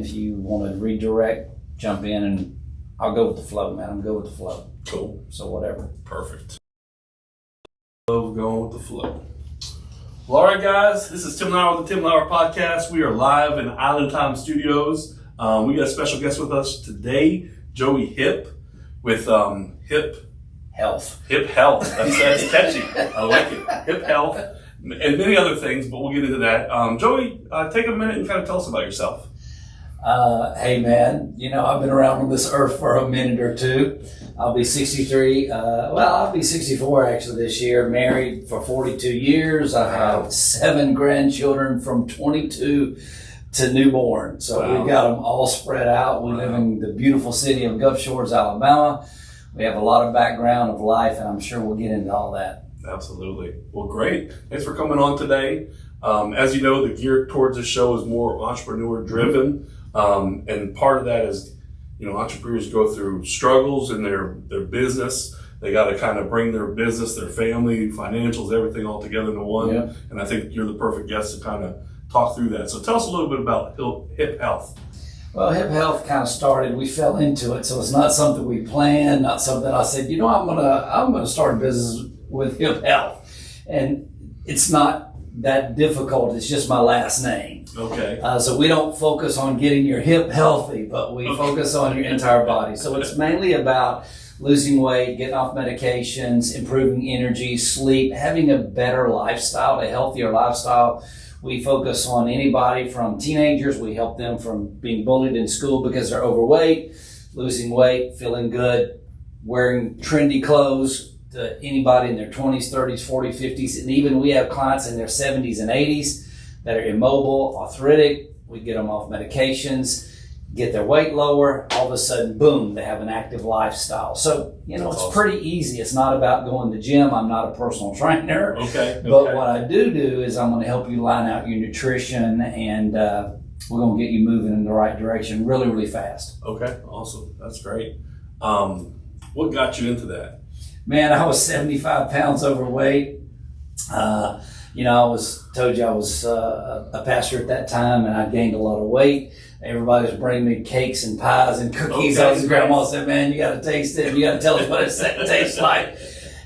if you want to redirect, jump in, and I'll go with the flow, man. I'm good with the flow. Cool. So whatever. Perfect. Love going with the flow. Well, all right, guys. This is Tim Lauer with the Tim Lauer Podcast. We are live in Island Time Studios. We got a special guest with us today, Joey Hipp, with Hip Health. Hip Health. That's catchy. I like it. Hip Health and many other things, but we'll get into that. Joey, take a minute and kind of tell us about yourself. Hey, man, I've been around on this earth for a minute or two. I'll be 63. I'll be 64 actually this year. Married for 42 years. I have 7 grandchildren from 22 to newborn. So We've got them all spread out. We live in the beautiful city of Gulf Shores, Alabama. We have a lot of background of life, and I'm sure we'll get into all that. Absolutely. Well, great. Thanks for coming on today. As you know, the gear towards this show is more entrepreneur driven. And part of that is, entrepreneurs go through struggles in their business. They got to kind of bring their business, their family, financials, everything all together into one. Yeah. And I think you're the perfect guest to kind of talk through that. So tell us a little bit about Hip Health. Well, Hip Health kind of started, we fell into it. So it's not something we planned, not something I said, I'm gonna start a business with Hip Health. And it's not that difficult. It's just my last name. Okay. So we don't focus on getting your hip healthy, but we focus on your entire body. So it's mainly about losing weight, getting off medications, improving energy, sleep, having a better lifestyle, a healthier lifestyle. We focus on anybody from teenagers. We help them from being bullied in school because they're overweight, losing weight, feeling good, wearing trendy clothes, to anybody in their 20s, 30s, 40s, 50s, and even we have clients in their 70s and 80s that are immobile, arthritic. We get them off medications, get their weight lower. All of a sudden, boom, they have an active lifestyle. So, it's pretty easy. It's not about going to the gym. I'm not a personal trainer. Okay. But what I do is I'm going to help you line out your nutrition, and we're going to get you moving in the right direction really, really fast. Okay. Awesome. That's great. What got you into that? Man, I was 75 pounds overweight. I told you I was a pastor at that time, and I gained a lot of weight. Everybody was bringing me cakes and pies and cookies. Okay. His grandma said, man, you got to taste it. You got to tell us what it tastes like.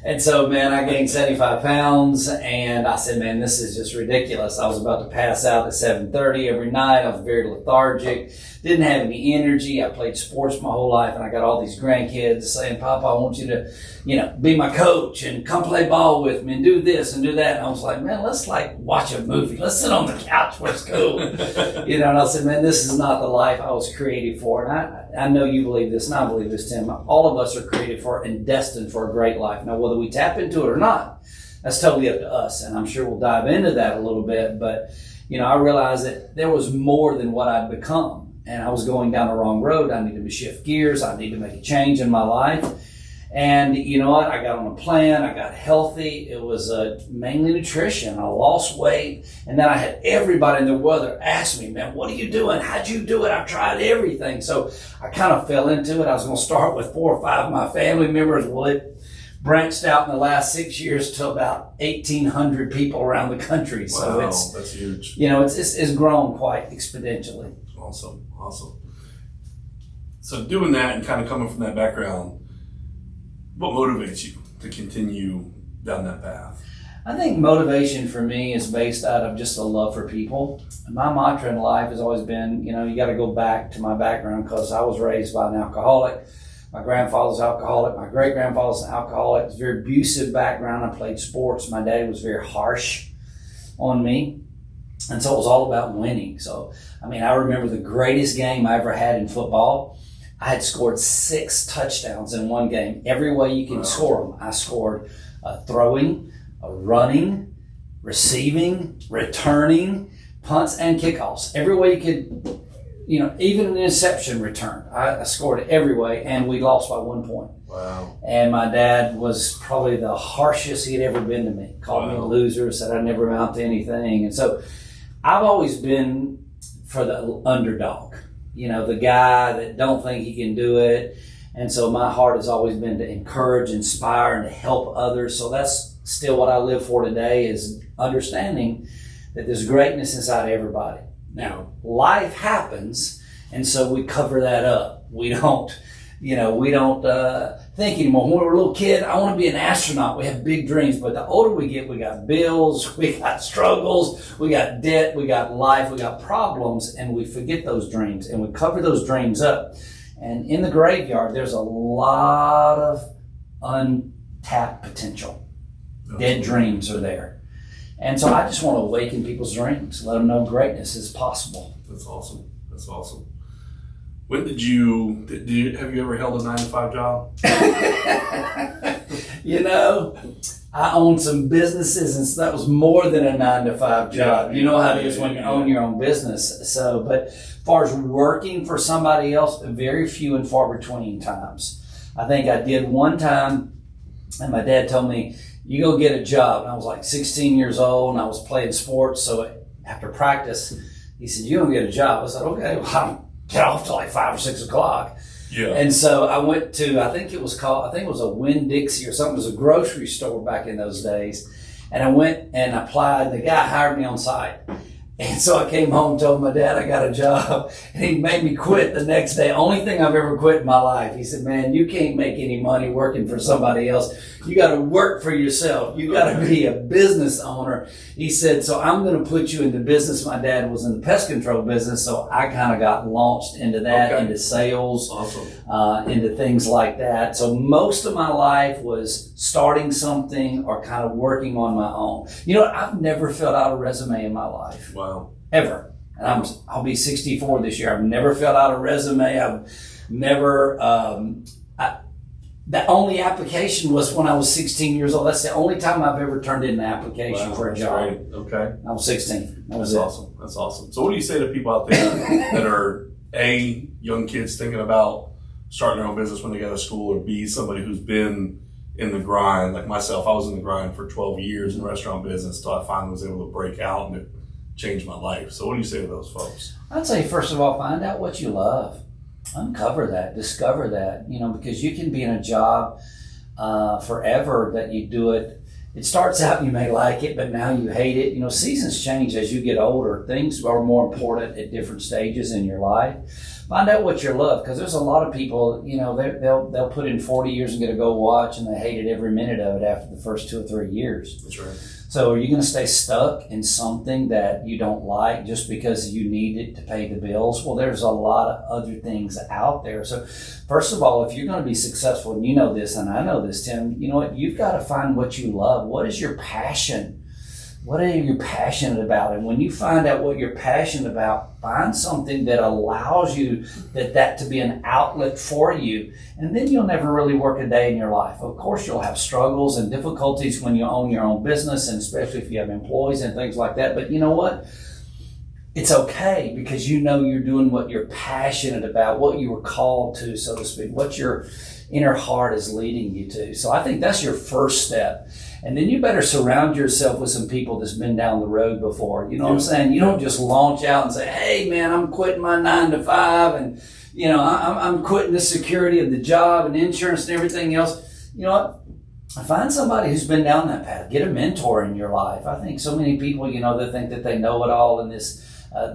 And so, man, I gained 75 pounds, and I said, man, this is just ridiculous. I was about to pass out at 7:30 every night. I was very lethargic, didn't have any energy. I played sports my whole life, and I got all these grandkids saying, Papa, I want you to, be my coach and come play ball with me and do this and do that. And I was like, man, let's watch a movie. Let's sit on the couch where it's cool. And I said, man, this is not the life I was created for. And I know you believe this, and I believe this, Tim. All of us are created for and destined for a great life. Now, whether we tap into it or not, that's totally up to us. And I'm sure we'll dive into that a little bit. But, I realized that there was more than what I'd become. And I was going down the wrong road. I needed to shift gears. I needed to make a change in my life. And you know what? I got on a plan. I got healthy. It was mainly nutrition. I lost weight. And then I had everybody in the weather ask me, man, what are you doing? How'd you do it? I've tried everything. So I kind of fell into it. I was going to start with 4 or 5 of my family members. Well, it branched out in the last 6 years to about 1,800 people around the country. So that's huge. It's grown quite exponentially. Awesome. So doing that and kind of coming from that background, what motivates you to continue down that path? I think motivation for me is based out of just a love for people. My mantra in life has always been, you got to go back to my background because I was raised by an alcoholic. My grandfather's alcoholic. My great-grandfather's an alcoholic. It's a very abusive background. I played sports. My daddy was very harsh on me. And so it was all about winning. So, I remember the greatest game I ever had in football. I had scored 6 touchdowns in one game. Every way you can score them. I scored throwing, running, receiving, returning, punts, and kickoffs. Every way you could, even an interception return. I scored every way, and we lost by 1 point. Wow. And my dad was probably the harshest he'd ever been to me. Called me a loser, said I'd never amount to anything. And so I've always been for the underdog. The guy that don't think he can do it. And so my heart has always been to encourage, inspire, and to help others. So that's still what I live for today, is understanding that there's greatness inside everybody. Now, life happens, And so we cover that up. We don't think anymore. When we were a little kid, I want to be an astronaut. We have big dreams, but the older we get, we got bills, we got struggles, we got debt, we got life, we got problems, and we forget those dreams and we cover those dreams up. And in the graveyard, there's a lot of untapped potential. Dead dreams are there. And so I just want to awaken people's dreams, let them know greatness is possible. That's awesome. That's awesome. When have you ever held a 9-to-5 job? I owned some businesses, and so that was more than a 9-to-5 job. You know how it is when you own your own business. So, but as far as working for somebody else, very few and far between times. I think I did one time, and my dad told me, you go get a job. And I was like 16 years old, and I was playing sports. So after practice, he said, you go get a job. I said, okay, well, I don't get off till like 5 or 6 o'clock. Yeah. And so I went to, I think it was a Winn-Dixie or something. It was a grocery store back in those days. And I went and applied. The guy hired me on site. And so I came home and told my dad I got a job, and he made me quit the next day. Only thing I've ever quit in my life. He said, man, you can't make any money working for somebody else. You got to work for yourself. You got to be a business owner. He said, so I'm going to put you into business. My dad was in the pest control business, so I kind of got launched into that, into sales, into things like that. So most of my life was starting something or kind of working on my own. You know what? I've never filled out a resume in my life. Wow. Ever. And I'll be 64 this year. I've never filled out a resume. I've never, the only application was when I was 16 years old. That's the only time I've ever turned in an application for a job. Great. Okay. I was 16. That's awesome. That's awesome. So what do you say to people out there that are A, young kids thinking about starting their own business when they get out of school, or B, somebody who's been in the grind, like myself? I was in the grind for 12 years in the restaurant business till I finally was able to break out, and it changed my life. So what do you say to those folks? I'd say, first of all, find out what you love. Uncover that, discover that, because you can be in a job forever that you do it. It starts out, you may like it, but now you hate it. Seasons change as you get older. Things are more important at different stages in your life. Find out what you love, because there's a lot of people, they'll put in 40 years and get a gold watch, and they hated every minute of it after the first 2 or 3 years. That's right. So are you going to stay stuck in something that you don't like just because you need it to pay the bills? Well, there's a lot of other things out there. So first of all, if you're going to be successful, and you know this, and I know this, Tim, you know what? You've got to find what you love. What is your passion? What are you passionate about? And when you find out what you're passionate about, find something that allows you that to be an outlet for you. And then you'll never really work a day in your life. Of course, you'll have struggles and difficulties when you own your own business, and especially if you have employees and things like that. But you know what? It's okay, because you're doing what you're passionate about, what you were called to, so to speak, what your inner heart is leading you to. So I think that's your first step. And then you better surround yourself with some people that's been down the road before. You know what I'm saying? You don't just launch out and say, hey, man, I'm quitting my 9-to-5 and, I'm quitting the security of the job and insurance and everything else. You know what? Find somebody who's been down that path. Get a mentor in your life. I think so many people, they think that they know it all in this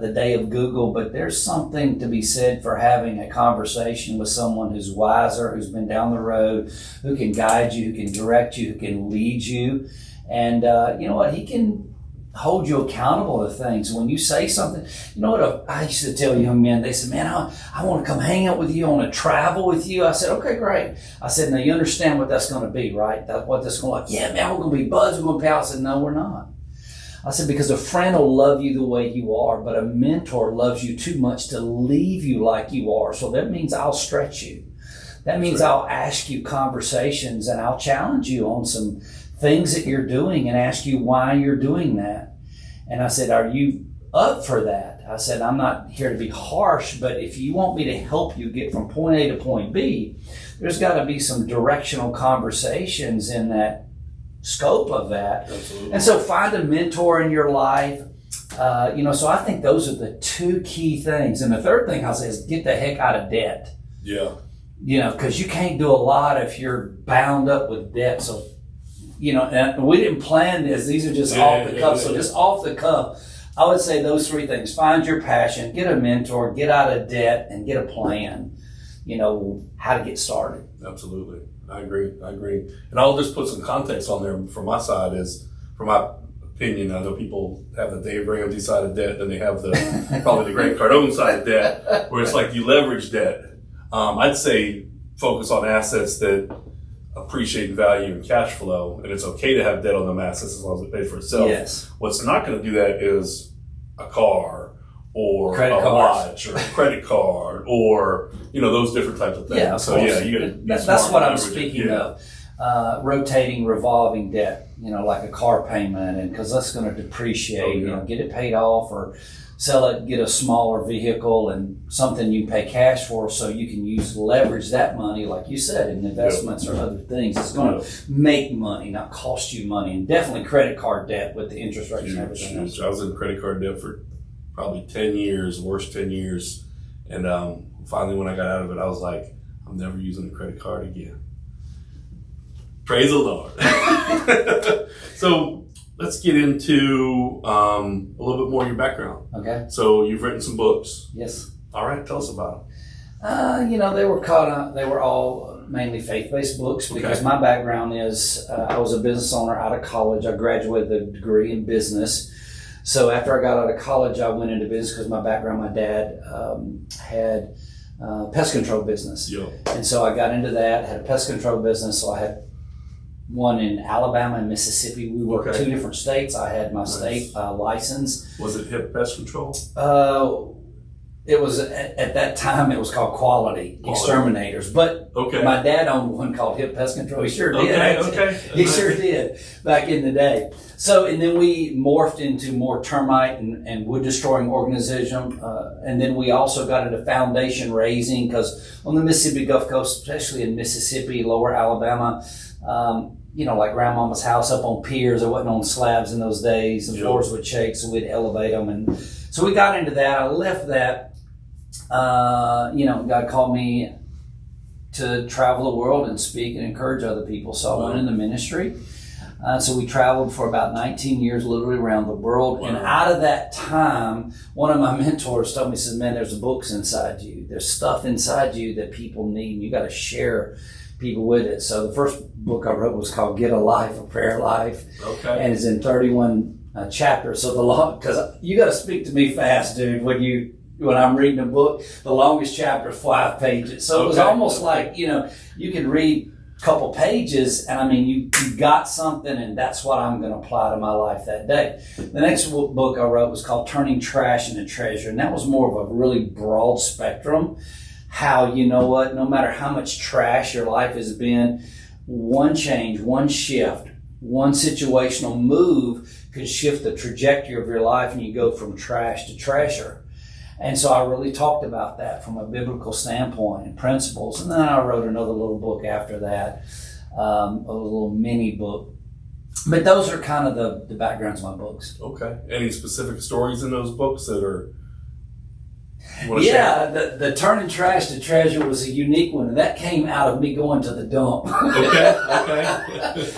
the day of Google, but there's something to be said for having a conversation with someone who's wiser, who's been down the road, who can guide you, who can direct you, who can lead you. And you know what? He can hold you accountable to things. When you say something, you know what? I used to tell young men, they said, man, I want to come hang out with you. I want to travel with you. I said, okay, great. I said, now you understand what that's going to be, right? That's what that's going to be like. Yeah, man, we're going to be buds. We're going to be out. I said, no, we're not. I said, because a friend will love you the way you are, but a mentor loves you too much to leave you like you are. So that means I'll stretch you. That means I'll ask you conversations, and I'll challenge you on some things that you're doing and ask you why you're doing that. And I said, are you up for that? I said, I'm not here to be harsh, but if you want me to help you get from point A to point B, there's got to be some directional conversations in that scope of that. Absolutely. And so find a mentor in your life. So I think those are the 2 key things. And the third thing I'll say is get the heck out of debt. Yeah. Because you can't do a lot if you're bound up with debt. So, and we didn't plan this. These are just off the cuff. So just off the cuff, I would say those three things. Find your passion, get a mentor, get out of debt, and get a plan, how to get started. Absolutely. I agree. And I'll just put some context on there from my side from my opinion, I know people have the Dave Ramsey side of debt, then they have probably the Grant Cardone side of debt, where it's like you leverage debt. I'd say focus on assets that appreciate in value and cash flow, and it's okay to have debt on them assets as long as it pays for itself. Yes. What's not going to do that is a car or credit a cards. watch or a credit card or those different types of things. Yeah, so course. yeah, you got to. That's what I'm speaking of. Rotating, revolving debt, like a car payment, and because that's going to depreciate. Get it paid off or sell it, get a smaller vehicle and something you pay cash for, so you can leverage that money, like you said, in investments or other things. It's going to make money, not cost you money, and definitely credit card debt with the interest rates and everything else. I was in credit card debt for probably 10 years, worst 10 years, and finally when I got out of it, I was like, I'm never using a credit card again. Praise the Lord. So let's get into a little bit more of your background. Okay. So you've written some books. Yes. All right. Tell us about them. They were all mainly faith-based books because my background is I was a business owner out of college. I graduated with a degree in business. So after I got out of college, I went into business because my background, my dad had pest control business. Yeah. And so I got into that, had a pest control business. So I had one in Alabama and Mississippi. We worked two different states. I had my state license. Was it HIP Pest Control? It was at that time. It was called Quality Exterminators. But my dad owned one called HIP Pest Control. He sure did. He sure did back in the day. So, and then we morphed into more termite and wood destroying organization. And then we also got into foundation raising because on the Mississippi Gulf Coast, especially in Mississippi, lower Alabama, like grandmama's house up on piers. It wasn't on slabs in those days. The floors would shake, so we'd elevate them. And so we got into that. I left that. God called me to travel the world and speak and encourage other people. So I went in the ministry. So we traveled for about 19 years, literally around the world. Wow. And out of that time, one of my mentors told me, he said, man, there's books inside you. There's stuff inside you that people need. You got to share people with it. So the first book I wrote was called Get a Life, A Prayer Life. Okay. And it's in 31 chapters. So because you got to speak to me fast, dude, when I'm reading a book, the longest chapter is 5 pages. So it was almost like, you can read a couple pages and you got something, and that's what I'm going to apply to my life that day. The next book I wrote was called Turning Trash into Treasure. And that was more of a really broad spectrum. How, no matter how much trash your life has been, one change, one shift, one situational move could shift the trajectory of your life, and you go from trash to treasure. And so I really talked about that from a biblical standpoint and principles. And then I wrote another little book after that, a little mini book. But those are kind of the backgrounds of my books. Okay. Any specific stories in those books that are... Yeah, the turning trash to treasure was a unique one, and that came out of me going to the dump. Okay.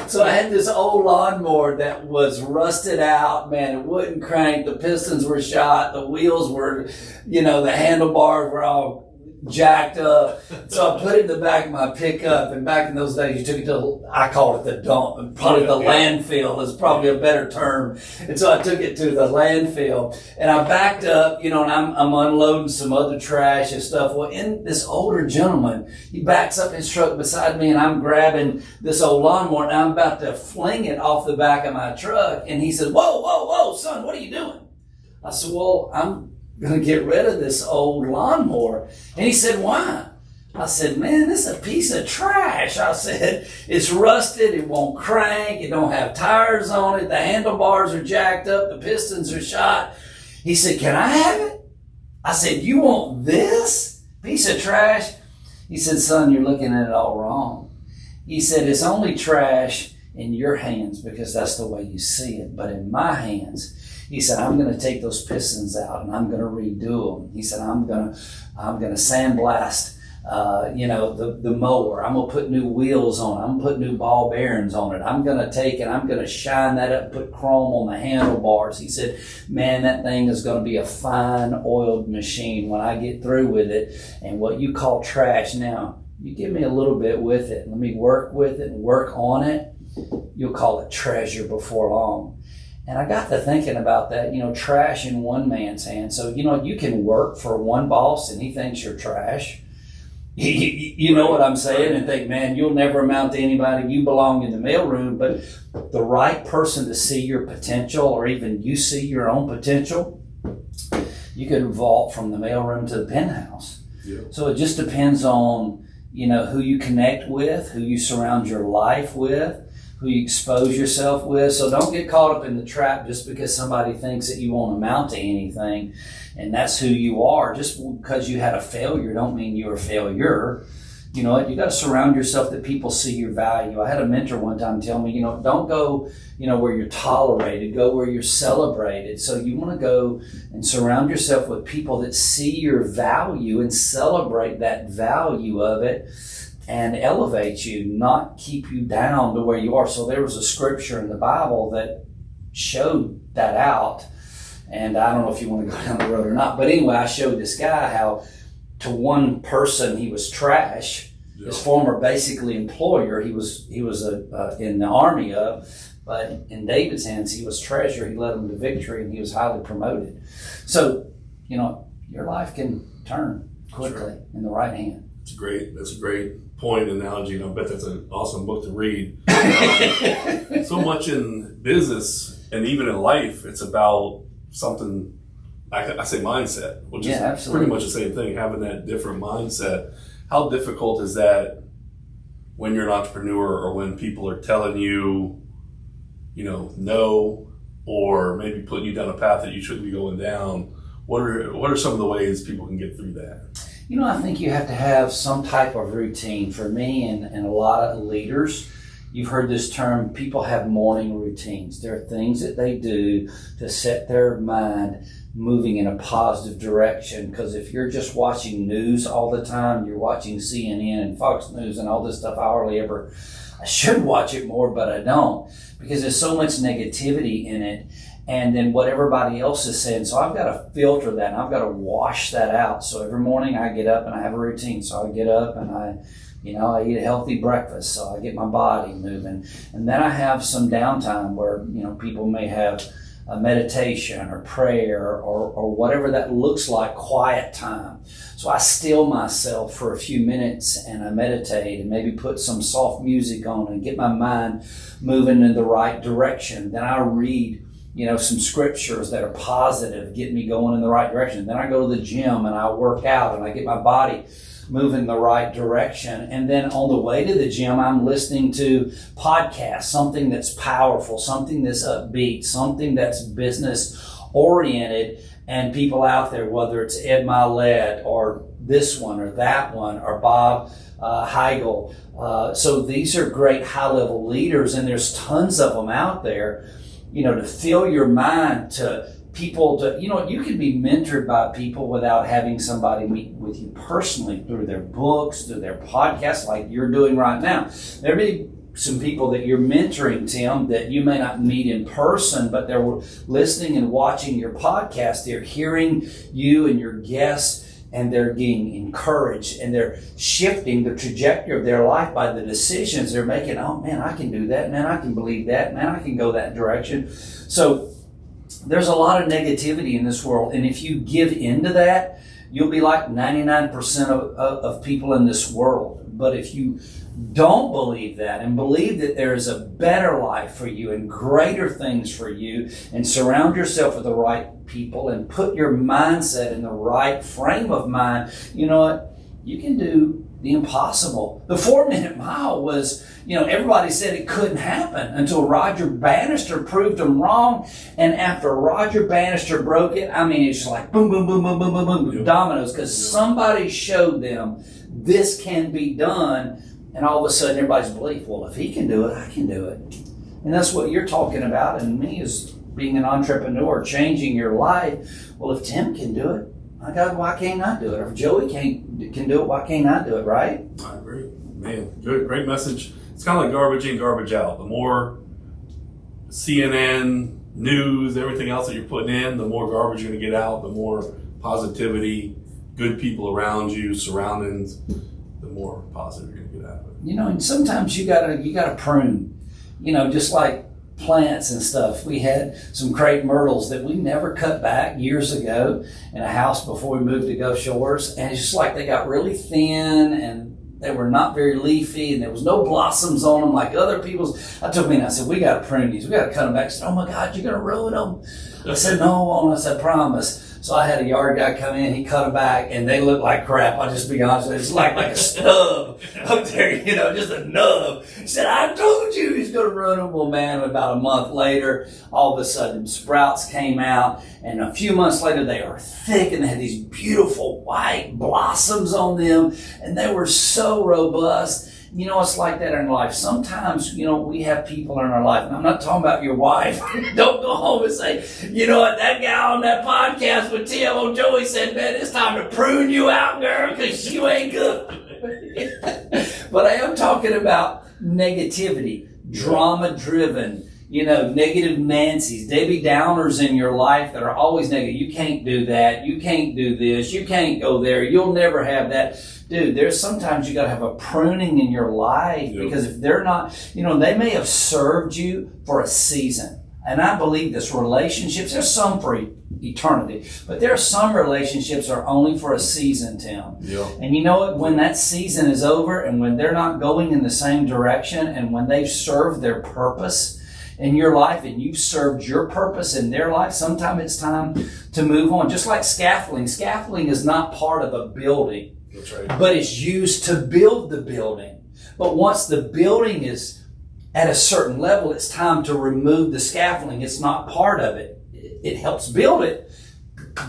So I had this old lawnmower that was rusted out, man. It wouldn't crank. The pistons were shot. The wheels were, the handlebars were all jacked up. So I put it in the back of my pickup, and back in those days, you took it to, I call it the dump, and probably the landfill is probably a better term. And so I took it to the landfill, and I backed up, and I'm unloading some other trash and stuff. Well, in this older gentleman, he backs up his truck beside me, and I'm grabbing this old lawnmower, and I'm about to fling it off the back of my truck. And he said, whoa, son, what are you doing? I said, well, I'm going to get rid of this old lawnmower. And he said, why? I said, man, this is a piece of trash. I said, it's rusted, it won't crank, it don't have tires on it, the handlebars are jacked up, the pistons are shot. He said, can I have it? I said, you want this piece of trash? He said, son, you're looking at it all wrong. He said, it's only trash in your hands because that's the way you see it, but in my hands, he said, I'm going to take those pistons out and I'm going to redo them. He said, I'm going to sandblast the mower. I'm going to put new wheels on it. I'm going to put new ball bearings on it. I'm going to take and I'm going to shine that up, put chrome on the handlebars. He said, man, that thing is going to be a fine oiled machine when I get through with it. And what you call trash now, you give me a little bit with it. Let me work with it and work on it. You'll call it treasure before long. And I got to thinking about that, trash in one man's hand. So, you can work for one boss and he thinks you're trash. You know what I'm saying? And think, man, you'll never amount to anybody. You belong in the mailroom. But the right person to see your potential, or even you see your own potential, you could vault from the mailroom to the penthouse. Yeah. So it just depends on, who you connect with, who you surround your life with, who you expose yourself with. So don't get caught up in the trap just because somebody thinks that you won't amount to anything and that's who you are. Just because you had a failure don't mean you're a failure. You know what? You got to surround yourself that people see your value. I had a mentor one time tell me, don't go, where you're tolerated, go where you're celebrated. So you want to go and surround yourself with people that see your value and celebrate that value of it and elevate you, not keep you down to where you are. So there was a scripture in the Bible that showed that out. And I don't know if you want to go down the road or not. But anyway, I showed this guy how to one person he was trash. Yeah. His former basically employer, he was in the army of, but in David's hands, he was treasure. He led him to victory and he was highly promoted. So, your life can turn quickly in the right hand. That's a great point analogy, and I bet that's an awesome book to read. So much in business and even in life, it's about something, I say mindset, which is absolutely pretty much the same thing, having that different mindset. How difficult is that when you're an entrepreneur or when people are telling you, no, or maybe putting you down a path that you shouldn't be going down? What are some of the ways people can get through that? I think you have to have some type of routine. For me and a lot of leaders, you've heard this term, people have morning routines. There are things that they do to set their mind moving in a positive direction. Because if you're just watching news all the time, you're watching CNN and Fox News and all this stuff, I should watch it more, but I don't. Because there's so much negativity in it. And then what everybody else is saying. So I've got to filter that and I've got to wash that out. So every morning I get up and I have a routine. So I get up and I eat a healthy breakfast. So I get my body moving. And then I have some downtime where, people may have a meditation or prayer or whatever that looks like, quiet time. So I still myself for a few minutes and I meditate and maybe put some soft music on and get my mind moving in the right direction. Then I read some scriptures that are positive, get me going in the right direction. Then I go to the gym and I work out and I get my body moving in the right direction. And then on the way to the gym, I'm listening to podcasts, something that's powerful, something that's upbeat, something that's business oriented, and people out there, whether it's Ed Milet or this one or that one or Bob Heigl. So these are great high-level leaders, and there's tons of them out there. To fill your mind to people you can be mentored by people without having somebody meet with you personally through their books, through their podcasts like you're doing right now. There may be some people that you're mentoring, Tim, that you may not meet in person, but they're listening and watching your podcast. They're hearing you and your guests, and they're getting encouraged, and they're shifting the trajectory of their life by the decisions they're making. Oh, man, I can do that. Man, I can believe that. Man, I can go that direction. So there's a lot of negativity in this world, and if you give into that, you'll be like 99% of people in this world. But if you don't believe that and believe that there is a better life for you and greater things for you, and surround yourself with the right people and put your mindset in the right frame of mind, you know what? You can do the impossible. The 4-minute mile was, everybody said it couldn't happen until Roger Bannister proved them wrong. And after Roger Bannister broke it, it's just like boom, boom, boom, boom, boom, boom, boom, dominoes, because somebody showed them this can be done. And all of a sudden, everybody's belief, well, if he can do it, I can do it. And that's what you're talking about. And me is being an entrepreneur, changing your life. Well, if Tim can do it, my God, why can't I do it? If Joey can do it, why can't I do it, right? I agree. Man, good, great message. It's kind of like garbage in, garbage out. The more CNN, news, everything else that you're putting in, the more garbage you're going to get out, the more positivity, good people around you, surroundings, the more positive you're going to get out of it. And sometimes you gotta prune, just like plants and stuff. We had some crepe myrtles that we never cut back years ago in a house before we moved to Gulf Shores, and it's just like they got really thin and they were not very leafy, and there was no blossoms on them like other people's. I told me, I said, we got to prune these. We got to cut them back. She said, oh my God, you're going to ruin them. I said, no, I won't. I said, promise. So I had a yard guy come in, he cut them back, and they look like crap. I'll just be honest with you. It's like a stub up there, just a nub. He said, I told you he's going to ruin them. Well, man, about a month later, all of a sudden, sprouts came out, and a few months later, they are thick, and they had these beautiful white blossoms on them, and they were so robust. It's like that in life. Sometimes, we have people in our life, and I'm not talking about your wife. Don't go home and say, what, that guy on that podcast with TMO Joey said, man, it's time to prune you out, girl, because you ain't good. But I am talking about negativity, drama-driven, negative Nancy's, Debbie Downers in your life that are always negative. You can't do that. You can't do this. You can't go there. You'll never have that. Dude, there's sometimes you got to have a pruning in your life because if they're not, they may have served you for a season. And I believe this relationships, there's some for eternity, but there are some relationships are only for a season, Tim. Yeah. And you know what? When that season is over and when they're not going in the same direction and when they've served their purpose in your life and you've served your purpose in their life, sometimes it's time to move on. Just like scaffolding. Scaffolding is not part of a building. That's right. But it's used to build the building. But once the building is at a certain level, it's time to remove the scaffolding. It's not part of it. It helps build it,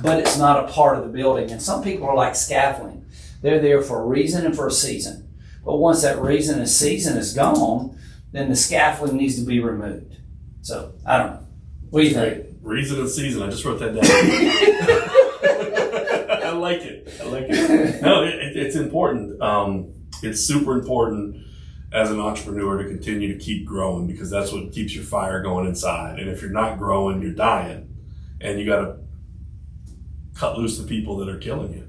but it's not a part of the building. And some people are like scaffolding. They're there for a reason and for a season. But once that reason and season is gone, then the scaffolding needs to be removed. So, I don't know. What do you think? Reason and season. I just wrote that down. I like it. No, it's important. It's super important as an entrepreneur to continue to keep growing because that's what keeps your fire going inside. And if you're not growing, you're dying. And you got to cut loose the people that are killing you.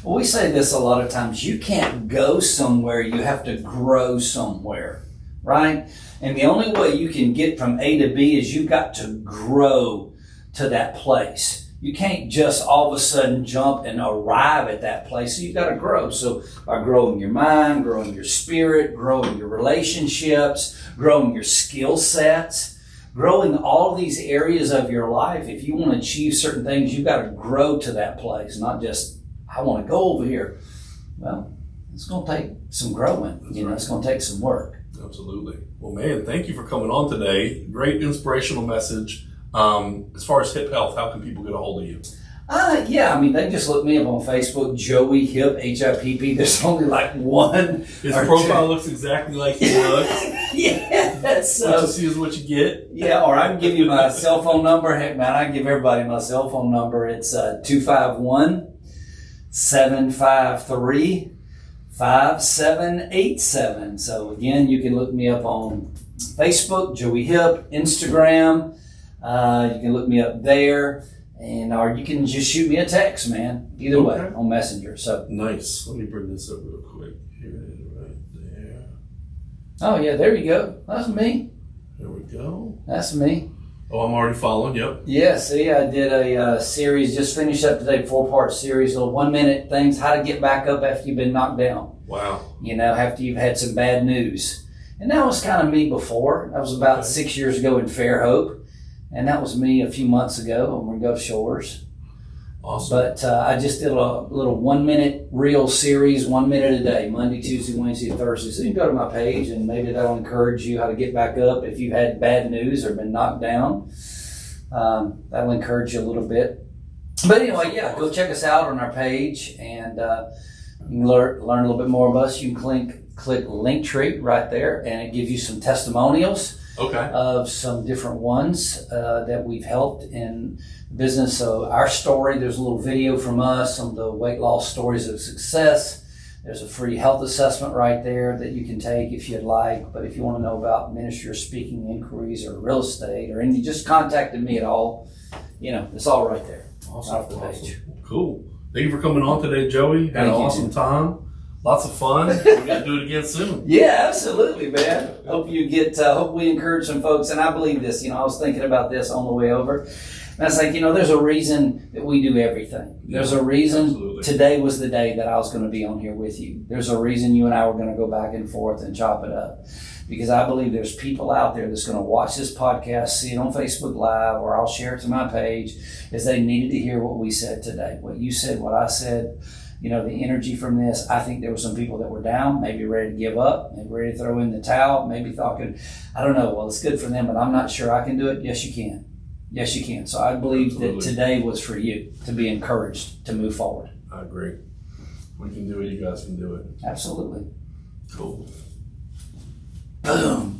Well, we say this a lot of times. You can't go somewhere. You have to grow somewhere, right? And the only way you can get from A to B is you've got to grow to that place. You can't just all of a sudden jump and arrive at that place. So you've got to grow. So by growing your mind, growing your spirit, growing your relationships, growing your skill sets, growing all these areas of your life, if you want to achieve certain things, you've got to grow to that place, not just, I want to go over here. Well, it's going to take some growing. It's going to take some work. Absolutely. Well, man, thank you for coming on today. Great inspirational message. As far as hip health, how can people get a hold of you? They just look me up on Facebook, Joey Hipp, HIPP. There's only like one. His profile looks exactly like he looks. Yes. What you see is what you get. Yeah, or I can give you my cell phone number. Heck, man, I can give everybody my cell phone number. It's 251-753-5787. So again, you can look me up on Facebook, Joey Hipp, Instagram. You can look me up there, or you can just shoot me a text, man. Either way, on Messenger. So nice. Let me bring this up real quick. Here it is, right there. Oh yeah, there you go. That's me. There we go. That's me. Oh, I'm already following. Yep. Yeah. See, I did a series. Just finished up today, 4-part series. Little 1-minute things: how to get back up after you've been knocked down. Wow. After you've had some bad news. And that was kind of me before. That was about 6 years ago in Fairhope. And that was me a few months ago on Gulf Shores. Awesome. But I just did a little 1-minute reel series, 1 minute a day, Monday, Tuesday, Wednesday, and Thursday. So you can go to my page and maybe that'll encourage you how to get back up if you've had bad news or been knocked down. That'll encourage you a little bit. But anyway, go check us out on our page and you can learn a little bit more about us. You can click Linktree right there and it gives you some testimonials. Okay. of some different ones that we've helped in business. So our story, there's a little video from us on the weight loss stories of success. There's a free health assessment right there that you can take if you'd like. But if you want to know about ministry or speaking inquiries or real estate or any, just contacted me at all, it's all right there. Awesome. Off the page. Cool. Thank you for coming on today, Joey. Had an Thank you, awesome time. Lots of fun. We got to do it again soon. Yeah, absolutely, man. Hope hope we encourage some folks. And I believe this, I was thinking about this on the way over. And I was like, there's a reason that we do everything. There's a reason. Absolutely. Today was the day that I was going to be on here with you. There's a reason you and I were going to go back and forth and chop it up. Because I believe there's people out there that's going to watch this podcast, see it on Facebook Live, or I'll share it to my page, as they needed to hear what we said today. What you said, what I said, the energy from this. I think there were some people that were down, maybe ready to give up, maybe ready to throw in the towel, maybe thinking, I don't know, well, it's good for them, but I'm not sure I can do it. Yes, you can. Yes, you can. So I believe that today was for you to be encouraged to move forward. I agree. We can do it. You guys can do it. Absolutely. Cool. Boom.